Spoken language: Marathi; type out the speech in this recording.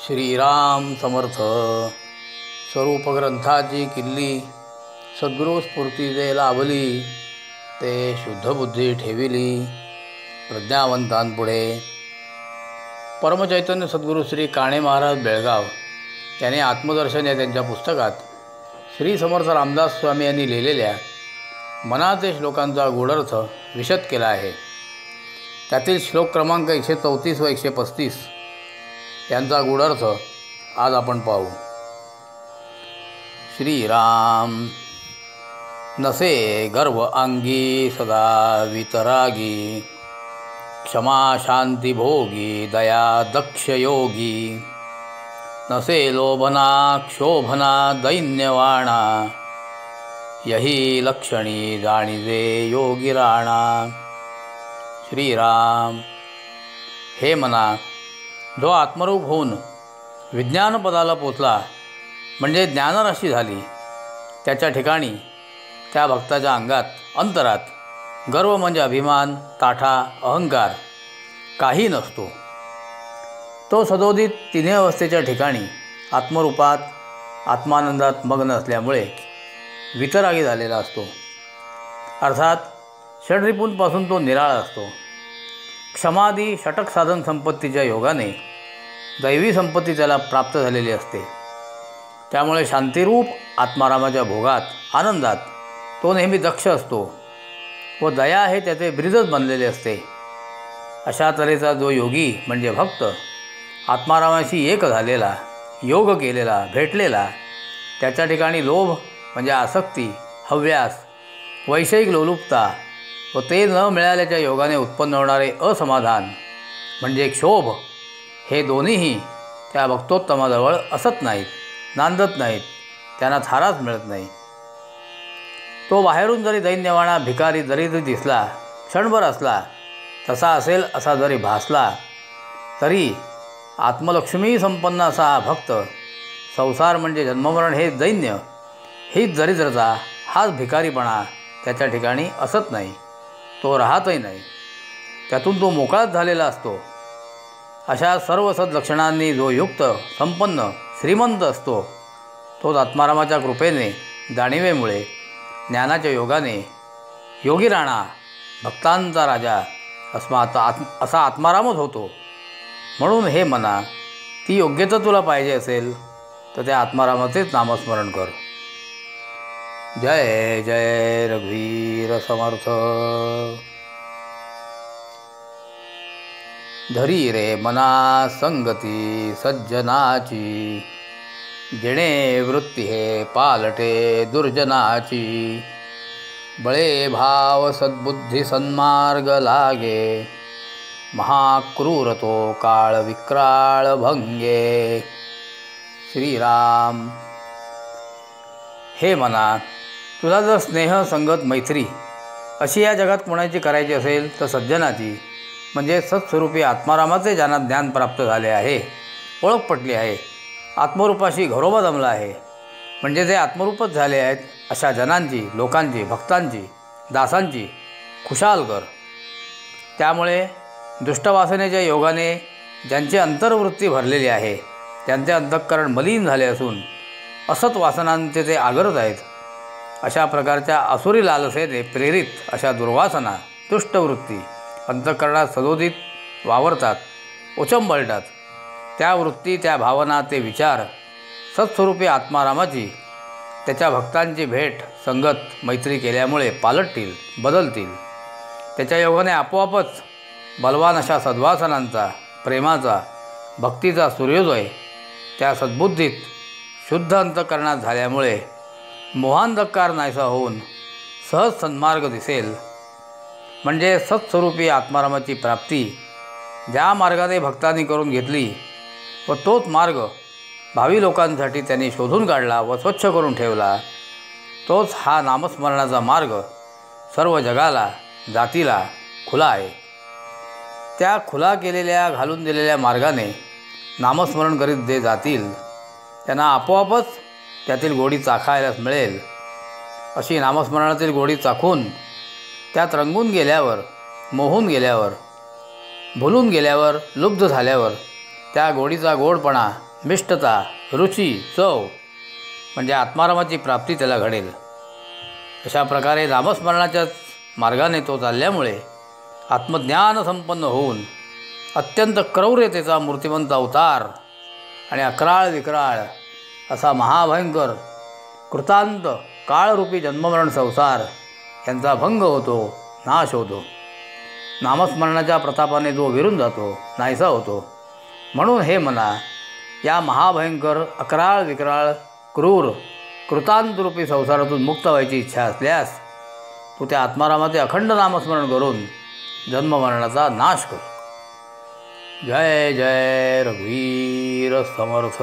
श्रीराम समर्थ. स्वरूप ग्रंथाची किल्ली सद्गुरू स्फूर्ती जे लाभली, ते शुद्ध बुद्धी ठेविली प्रज्ञावंतांपुढे. परमचैतन्य सद्गुरू श्री काणे महाराज बेळगाव यांनी आत्मदर्शन या त्यांच्या पुस्तकात श्री समर्थ रामदास स्वामी यांनी लिहिलेल्या मनाचे श्लोकांचा गूढर्थ विशद केला आहे. त्यातील श्लोक क्रमांक 134 व 135 यांचा गूढर्थ आज आपण पाहू. श्रीराम. नसे गर्व अंगी सदा वितरागी, क्षमा शांती भोगी दया दक्ष योगी. नसे लोभना क्षोभना दैन्यवाणा, यही लक्षणी जाणिजे योगी राणा. श्रीराम. हे मना, जो आत्मरूप होऊन विज्ञानपदाला पोचला म्हणजे ज्ञानराशी झाली, त्याच्या ठिकाणी त्या भक्ताच्या अंगात अंतरात गर्व म्हणजे अभिमान, ताठा, अहंकार काही नसतो. तो सदोदित तिन्ही अवस्थेच्या ठिकाणी आत्मरूपात आत्मानंदात मग्न असल्यामुळे वितरागी झालेला असतो. अर्थात षड्रिपूंपासून तो निराळा असतो. क्षमादी षटक साधन संपत्तीच्या योगाने दैवी संपत्ती त्याला प्राप्त झालेली असते. त्यामुळे शांतिरूप आत्मारामाच्या भोगात आनंदात तो नेहमी दक्ष असतो व दया हे त्याचे ब्रीदच बनलेले असते. अशा तऱ्हेचा जो योगी म्हणजे भक्त आत्मारामाशी एक झालेला, योग केलेला, भेटलेला, त्याच्या ठिकाणी लोभ म्हणजे आसक्ती, हव्यास, वैषयिक लोलुपता व ते न मिळाल्याच्या योगाने उत्पन्न होणारे असमाधान म्हणजे क्षोभ, हे दोन्हीही त्या भक्तोत्तमाजवळ असत नाहीत, नांदत नाहीत, त्यांना थाराच मिळत नाही. तो बाहेरून जरी दैन्यवाणा भिकारी जरी दिसला, क्षणभर असला, तसा असेल असा जरी भासला, तरी आत्मलक्ष्मी संपन्न असा हा भक्त संसार म्हणजे जन्ममरण हे दैन्य, हीच दरिद्रता, हाच भिकारीपणा त्याच्या ठिकाणी असत नाही, तो राहतही नाही. त्यातून तो मोकळाच झालेला असतो. अशा सर्व सद्लक्षणांनी जो युक्त, संपन्न, श्रीमंत असतो, तोच आत्मारामाच्या कृपेने, जाणिवेमुळे, ज्ञानाच्या योगाने योगी राणा, भक्तांचा राजा असा आत्मारामच होतो. म्हणून हे मना, ती योग्यता तुला पाहिजे असेल तर त्या आत्मारामाचेच नामस्मरण कर. जय जय रघुवीर समर्थ. धरी रे मना संगती सज्जनाची, जेणे वृत्ती हे पालटे दुर्जनाची. बळे भाव सद्बुद्धी सन्मार्ग लागे, महाक्रूर तो काळ विक्राळ भंगे. श्रीराम. हे मना, तुला जर स्नेह, संगत, मैत्री अशी या जगात कोणाची करायची असेल तर सज्जनाची म्हणजे सत्स्वरूपी आत्मारामाचे ज्यांना ज्ञान प्राप्त झाले आहे, ओळख पटली आहे, आत्मरूपाशी घरोबा जमला आहे, म्हणजे जे आत्मरूपच झाले आहेत, अशा जनांची, लोकांची, भक्तांची, दासांची खुशाल कर. त्यामुळे दुष्टवासनेच्या योगाने ज्यांची अंतर्वृत्ती भरलेली आहे, त्यांचे अंतःकरण मलिन झाले असून असत वासनांचे ते आगरत आहेत, अशा प्रकारच्या असुरी लालसेने प्रेरित अशा दुर्वासना, दुष्टवृत्ती अंतःकरणात सदोदित वावरतात, उचंबळतात. त्या वृत्ती, त्या भावना, ते विचार सत्स्वरूपी आत्मारामाची, त्याच्या भक्तांची भेट, संगत, मैत्री केल्यामुळे पालटतील, बदलतील. त्याच्या योगाने आपोआपच बलवान अशा सद्वासनांचा, प्रेमाचा, भक्तीचा सूर्योदय त्या सद्बुद्धीत, शुद्ध अंतःकरणात झाल्यामुळे मोहांधकार नाहीसा होऊन सहज सन्मार्ग दिसेल. म्हणजे सत्स्वरूपी आत्मारामाची प्राप्ती ज्या मार्गाने भक्तांनी करून घेतली व तोच मार्ग भावी लोकांसाठी त्यांनी शोधून काढला व स्वच्छ करून ठेवला, तोच हा नामस्मरणाचा मार्ग सर्व जगाला, जातीला खुला आहे. त्या खुला केलेल्या, घालून दिलेल्या मार्गाने नामस्मरण करीत जे जातील त्यांना आपोआपच त्यातील गोडी चाखायलाच मिळेल. अशी नामस्मरणातील गोडी चाखून त्यात रंगून गेल्यावर, मोहून गेल्यावर, भुलून गेल्यावर, लुब्ध झाल्यावर त्या गोडीचा गोडपणा मिष्टता, रुची, चव म्हणजे आत्मारामाची प्राप्ती त्याला घडेल. अशा प्रकारे नामस्मरणाच्याच मार्गाने तो चालल्यामुळे आत्मज्ञान संपन्न होऊन अत्यंत क्रौर्यतेचा मूर्तिमंत अवतार आणि अकराळ विक्राळ असा महाभयंकर कृतांत काळरूपी जन्ममरण संसार यांचा भंग होतो, नाश होतो. नामस्मरणाच्या प्रतापाने जो विरून जातो, नाहीसा होतो. म्हणून हे मना, या महाभयंकर अकराळ विक्राळ क्रूर कृतांतरूपी संसारातून मुक्त व्हायची इच्छा असल्यास तू त्या आत्मारामाचे अखंड नामस्मरण करून जन्ममरणाचा नाश कर. जय जय रघुवीर समर्थ.